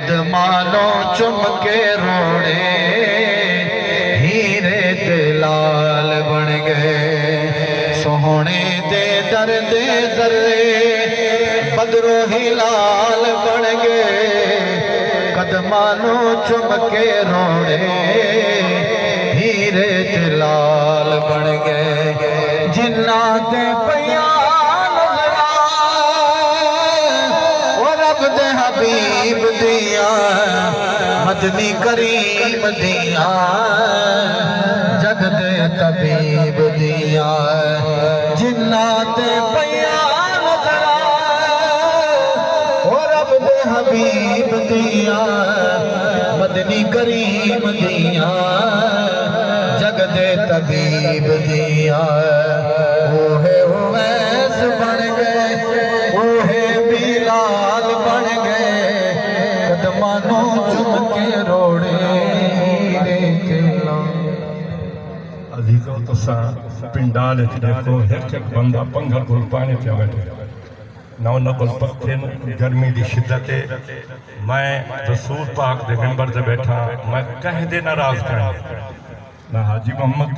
قدمانوں چم کے روڑے ہیرے تے لال بن گئے سوہنے دے درد ذرے بدرو ہی لال بن گئے قدمانوں چم کے روڑے ہیرے تے لال بن گئے جنات پیان رب دے حبیب دیاں مدنی کریم دیاں جگ دے طبیب دیاں جنات پیان رب دے حبیب دیاں مدنی کریم دیاں جگ دے طبیب دیاں اوہے اویس بن گئے اوہے بلال بن گئے قدمانوں چم کے روڑے عزیزو تساں پنڈال اچ دیکھو ایک بندہ پنگا گل پانے پہ بیٹھے نہ گل پکھے گرمی دی شدت ہے میں رسول پاک دے ممبر دے بیٹھا میں کہہ دے ناراض کرنے نہ حاجی محمد دے